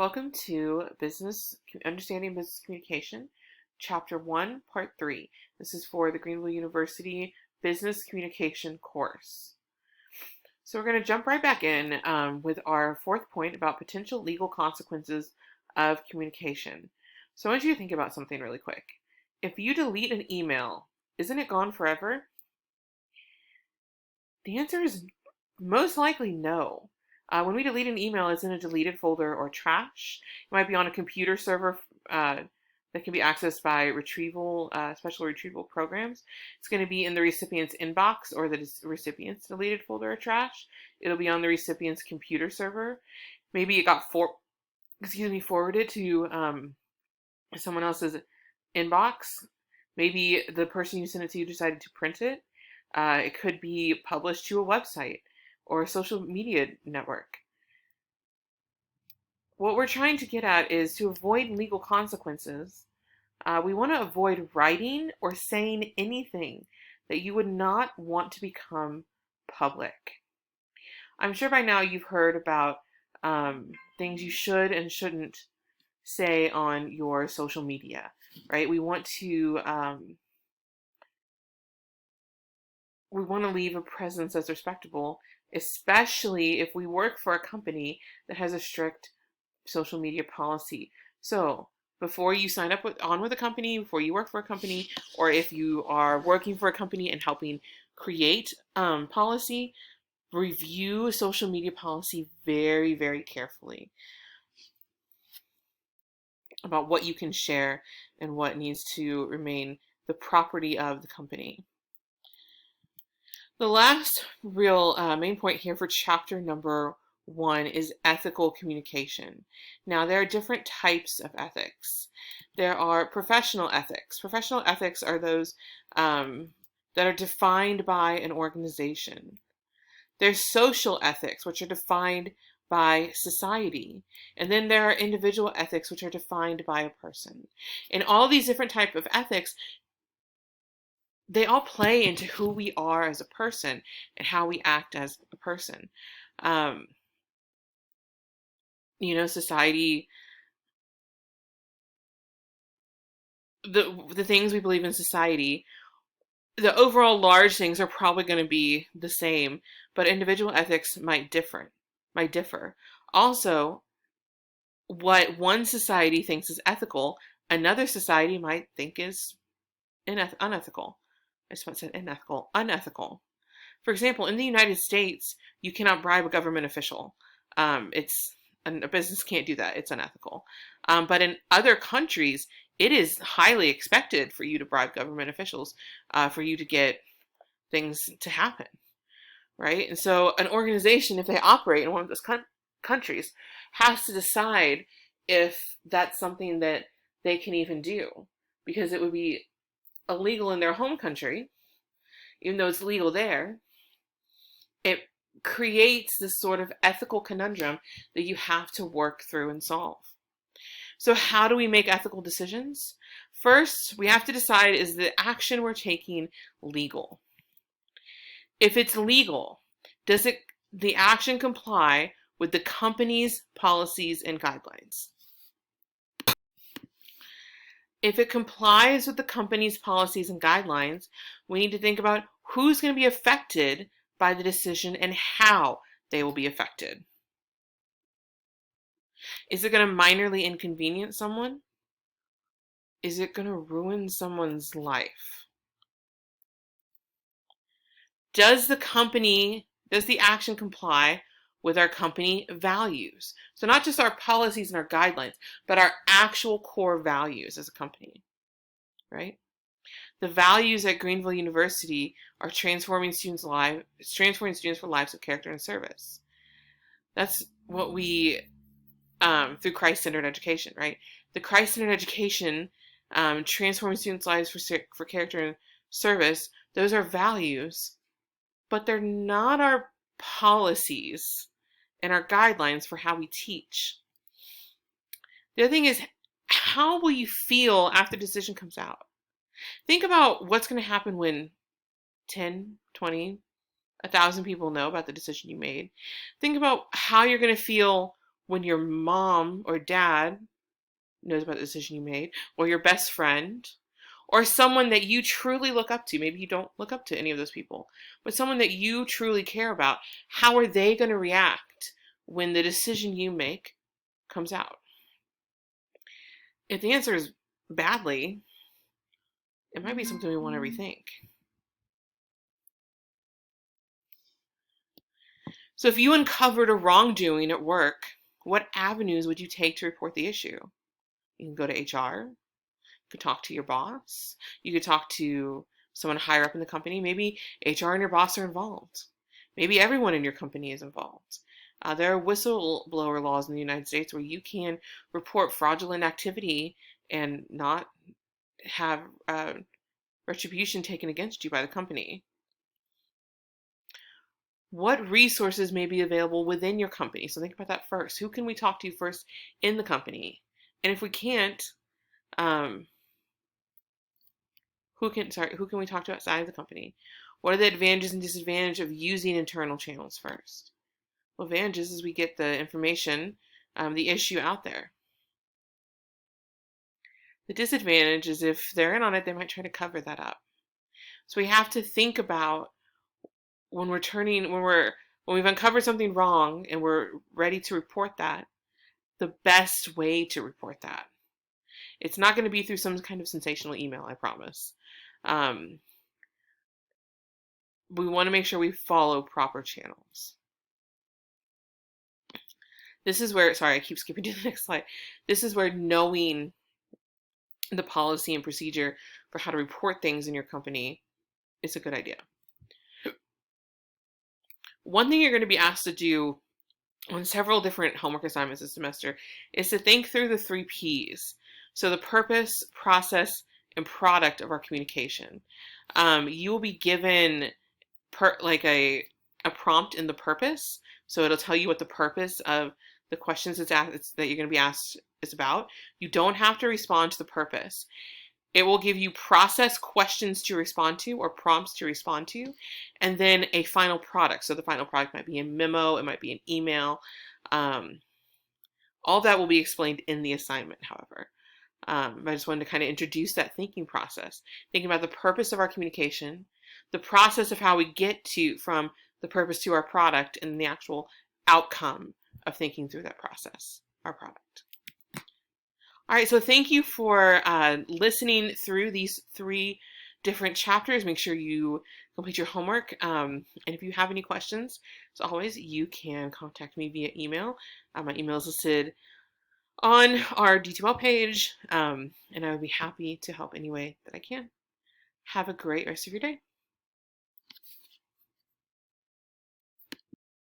Welcome to Understanding Business Communication, Chapter 1, Part 3. This is for the Greenville University Business Communication course. So we're going to jump right back in with our fourth point about potential legal consequences of communication. So I want you to think about something really quick. If you delete an email, isn't it gone forever? The answer is most likely no. When we delete an email, it's in a deleted folder or trash. It might be on a computer server that can be accessed by special retrieval programs. It's going to be in the recipient's inbox or the recipient's deleted folder or trash. It'll be on the recipient's computer server. Maybe it got forwarded to someone else's inbox. Maybe the person you sent it to decided to print it. It could be published to a website or a social media network. What we're trying to get at is to avoid legal consequences. We want to avoid writing or saying anything that you would not want to become public. I'm sure by now you've heard about things you should and shouldn't say on your social media, right? We want to leave a presence that's respectable, especially if we work for a company that has a strict social media policy. So before you sign up with a company, before you work for a company, or if you are working for a company and helping create policy, review social media policy very, very carefully about what you can share and what needs to remain the property of the company. The last real main point here for chapter number 1 is ethical communication. Now, there are different types of ethics. There are professional ethics. Professional ethics are those that are defined by an organization. There's social ethics, which are defined by society. And then there are individual ethics, which are defined by a person. And all these different types of ethics, they all play into who we are as a person and how we act as a person. Society, the things we believe in society, the overall large things are probably going to be the same, but individual ethics might differ. Also, what one society thinks is ethical, another society might think is unethical. I just said unethical. For example, in the United States, you cannot bribe a government official. A business can't do that. It's unethical. But in other countries, it is highly expected for you to bribe government officials, for you to get things to happen, right? And so an organization, if they operate in one of those countries, has to decide if that's something that they can even do, because it would be illegal in their home country, even though it's legal there. It creates this sort of ethical conundrum that you have to work through and solve. So how do we make ethical decisions? First, we have to decide, is the action we're taking legal? If it's legal, does the action comply with the company's policies and guidelines? If it complies with the company's policies and guidelines, we need to think about who's going to be affected by the decision and how they will be affected. Is it going to minorly inconvenience someone? Is it going to ruin someone's life? Does the action comply with our company values? So not just our policies and our guidelines, but our actual core values as a company, right? The values at Greenville University are transforming students for lives of character and service. That's what we, through Christ-centered education, right? The Christ-centered education, transforming students' lives for character and service, those are values, but they're not our policies and our guidelines for how we teach. The other thing is, how will you feel after the decision comes out? Think about what's going to happen when 10, 20, 1,000 people know about the decision you made. Think about how you're going to feel when your mom or dad knows about the decision you made, or your best friend, or someone that you truly look up to. Maybe you don't look up to any of those people, but someone that you truly care about. How are they going to react when the decision you make comes out? If the answer is badly, it might be something we want to rethink. So if you uncovered a wrongdoing at work, what avenues would you take to report the issue? You can go to HR, you could talk to your boss, you could talk to someone higher up in the company. Maybe HR and your boss are involved. Maybe everyone in your company is involved. There are whistleblower laws in the United States where you can report fraudulent activity and not have retribution taken against you by the company. What resources may be available within your company? So think about that first. Who can we talk to first in the company? And if we can't, who can we talk to outside of the company? What are the advantages and disadvantages of using internal channels first? Well, advantages is we get the information, the issue out there. The disadvantage is if they're in on it, they might try to cover that up. So we have to think about when we've uncovered something wrong and we're ready to report that, the best way to report that. It's not going to be through some kind of sensational email, I promise. We want to make sure we follow proper channels. This is where, sorry, I keep skipping to the next slide. This is where knowing the policy and procedure for how to report things in your company is a good idea. One thing you're going to be asked to do on several different homework assignments this semester is to think through the 3 P's. So the purpose, process, and product of our communication. You will be given a prompt in the purpose. So it'll tell you what the purpose of the questions that you're going to be asked is about. You don't have to respond to the purpose. It will give you process questions to respond to or prompts to respond to, and then a final product. So the final product might be a memo, it might be an email. All that will be explained in the assignment, however. I just wanted to kind of introduce that thinking process, thinking about the purpose of our communication, the process of how we get from the purpose to our product, and the actual outcome of thinking through that process, our product. All right, so thank you for listening through these 3 different chapters. Make sure you complete your homework. And if you have any questions, as always, you can contact me via email. My email is listed on our D2L page, and I would be happy to help any way that I can. Have a great rest of your day.